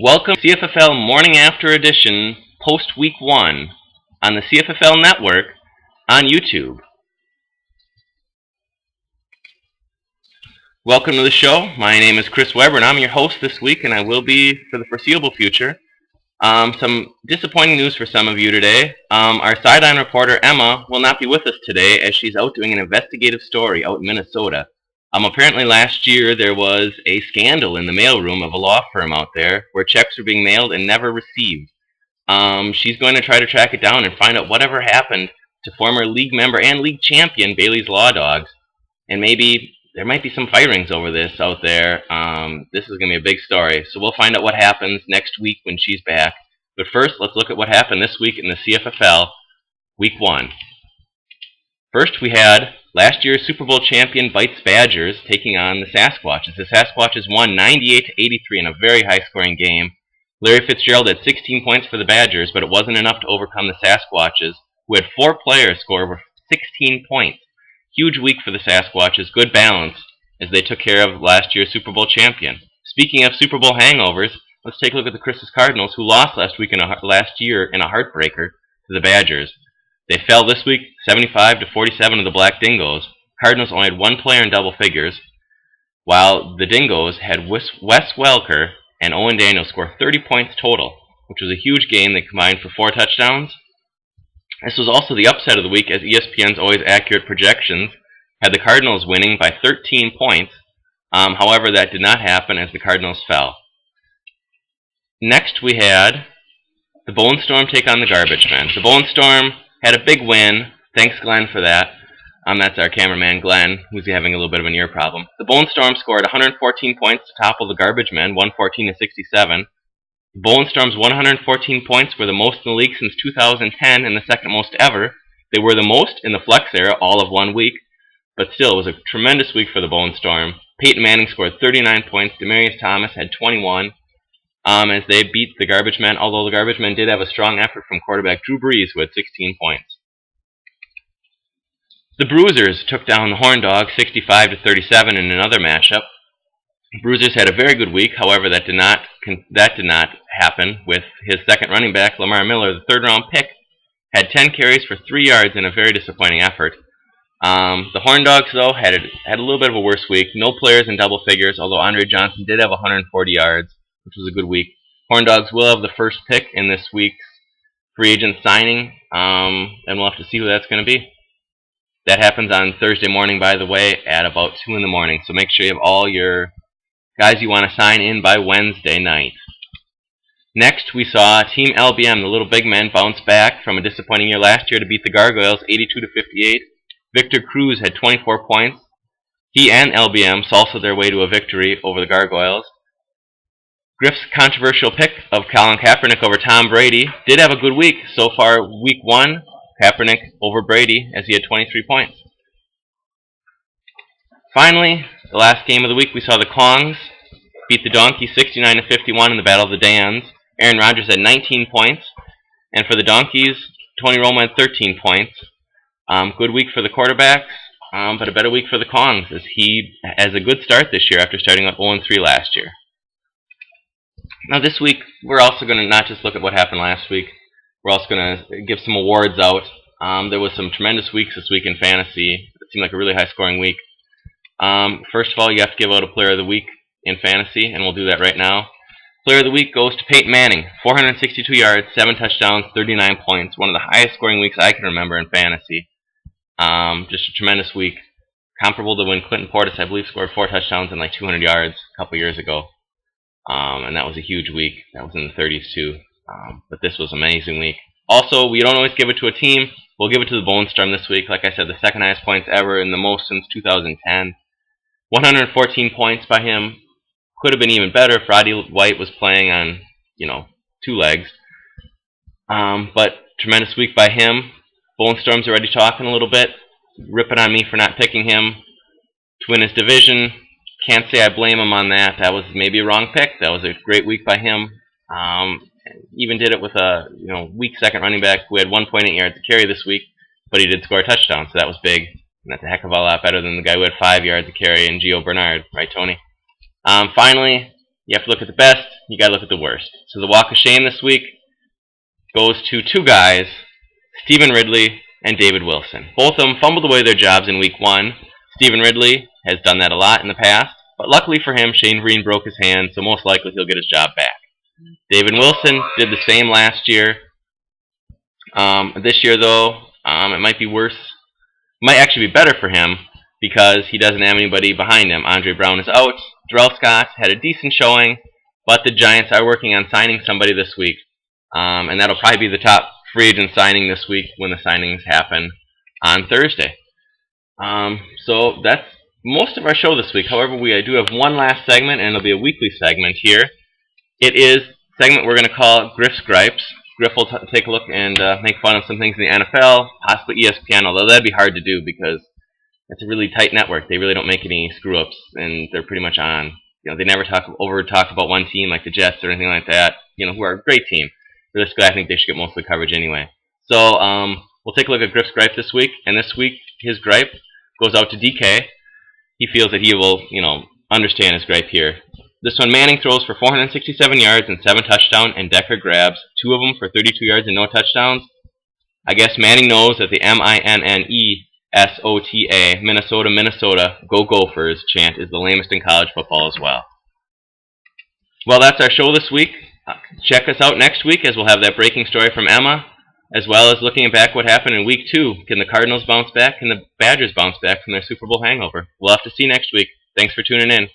Welcome to CFFL Morning After Edition post Week 1 on the CFFL Network on YouTube. Welcome to the show. My name is Chris Weber and I'm your host this week, and I will be for the foreseeable future. Some disappointing news for some of you today. Our sideline reporter Emma will not be with us today as she's out doing an investigative story out in Minnesota. Apparently last year there was a scandal in the mailroom of a law firm out there where checks were being mailed and never received. She's going to try to track it down and find out whatever happened to former league member and league champion Bailey's Law Dogs. And maybe there might be some firings over this out there. This is going to be a big story. So we'll find out what happens next week when she's back. But first, let's look at what happened this week in the CFFL Week 1. First, we had last year's Super Bowl champion Bites Badgers taking on the Sasquatches. The Sasquatches won 98-83 in a very high-scoring game. Larry Fitzgerald had 16 points for the Badgers, but it wasn't enough to overcome the Sasquatches, who had 4 players score over 16 points. Huge week for the Sasquatches, good balance, as they took care of last year's Super Bowl champion. Speaking of Super Bowl hangovers, let's take a look at the Chris's Cardinals, who lost last year in a heartbreaker to the Badgers. They fell this week 75-47 to the Black Dingoes. Cardinals only had 1 player in double figures, while the Dingoes had Wes Welker and Owen Daniels score 30 points total, which was a huge game. They combined for 4 touchdowns. This was also the upset of the week, as ESPN's always accurate projections had the Cardinals winning by 13 points. However, that did not happen as the Cardinals fell. Next, we had the Bone Storm take on the Garbage Men. The Bone Storm had a big win. Thanks, Glenn, for that. That's our cameraman, Glenn, who's having a little bit of an ear problem. The Bone Storm scored 114 points to topple the Garbage Men, 114-67. The Bone Storm's 114 points were the most in the league since 2010 and the second most ever. They were the most in the flex era all of 1 week, but still, it was a tremendous week for the Bone Storm. Peyton Manning scored 39 points. Demaryius Thomas had 21. As they beat the Garbage Men, although the Garbage Men did have a strong effort from quarterback Drew Brees, who had 16 points. The Bruisers took down the Horn Dogs 65-37 in another matchup. The Bruisers had a very good week, however, that did not happen with his second running back, Lamar Miller, the third-round pick, had 10 carries for 3 yards in a very disappointing effort. The Horn Dogs, though, had a little bit of a worse week. No players in double figures, although Andre Johnson did have 140 yards, which was a good week. Horn Dogs will have the first pick in this week's free agent signing, and we'll have to see who that's going to be. That happens on Thursday morning, by the way, at about 2 in the morning. So make sure you have all your guys you want to sign in by Wednesday night. Next, we saw Team LBM, the Little Big Men, bounce back from a disappointing year last year to beat the Gargoyles 82-58. Victor Cruz had 24 points. He and LBM salsa'd their way to a victory over the Gargoyles. Griff's controversial pick of Colin Kaepernick over Tom Brady did have a good week. So far, week 1, Kaepernick over Brady, as he had 23 points. Finally, the last game of the week, we saw the Kongs beat the Donkeys 69-51 in the Battle of the Dans. Aaron Rodgers had 19 points, and for the Donkeys, Tony Romo had 13 points. Good week for the quarterbacks, but a better week for the Kongs, as he has a good start this year after starting at 0-3 last year. Now this week, we're also going to not just look at what happened last week, we're also going to give some awards out. There was some tremendous weeks this week in fantasy. It seemed like a really high-scoring week. First of all, you have to give out a Player of the Week in fantasy, and we'll do that right now. Player of the Week goes to Peyton Manning, 462 yards, 7 touchdowns, 39 points. One of the highest-scoring weeks I can remember in fantasy. Just a tremendous week. Comparable to when Clinton Portis, I believe, scored 4 touchdowns and like 200 yards a couple years ago. And that was a huge week. That was in the 30s too. But this was an amazing week. Also, we don't always give it to a team. We'll give it to the Bone Storm this week. Like I said, the second highest points ever and the most since 2010. 114 points by him. Could have been even better if Roddy White was playing on, 2 legs. But tremendous week by him. Bone Storm's already talking a little bit, ripping on me for not picking him to win his division. Can't say I blame him on that. That was maybe a wrong pick. That was a great week by him. Even did it with a weak second running back who had 1.8 yards to carry this week, but he did score a touchdown, so that was big. And that's a heck of a lot better than the guy who had 5 yards to carry in Gio Bernard, right, Tony? Finally, you have to look at the best. you got to look at the worst. So the walk of shame this week goes to two guys, Stephen Ridley and David Wilson. Both of them fumbled away their jobs in week 1. Stephen Ridley has done that a lot in the past, but luckily for him, Shane Vereen broke his hand, so most likely he'll get his job back. David Wilson did the same last year. This year, though, it might be worse. It might actually be better for him because he doesn't have anybody behind him. Andre Brown is out. Darrell Scott had a decent showing, but the Giants are working on signing somebody this week. And that'll probably be the top free agent signing this week when the signings happen on Thursday. So that's most of our show this week. However, we do have one last segment, and it'll be a weekly segment here. It is a segment we're going to call Griff's Gripes. Griff will take a look and make fun of some things in the NFL, possibly ESPN, although that'd be hard to do because it's a really tight network. They really don't make any screw-ups, and they're pretty much on. They never talk about one team like the Jets or anything like that, who are a great team. For this guy, I think they should get most of the coverage anyway. So we'll take a look at Griff's gripe this week, and this week his gripe goes out to DK. He feels that he will, understand his gripe here. This one, Manning throws for 467 yards and 7 touchdowns, and Decker grabs 2 of them for 32 yards and no touchdowns. I guess Manning knows that the MINNESOTA, Minnesota, Minnesota, Go Gophers chant is the lamest in college football as well. Well, that's our show this week. Check us out next week as we'll have that breaking story from Emma, as well as looking back what happened in week 2. Can the Cardinals bounce back? Can the Badgers bounce back from their Super Bowl hangover? We'll have to see next week. Thanks for tuning in.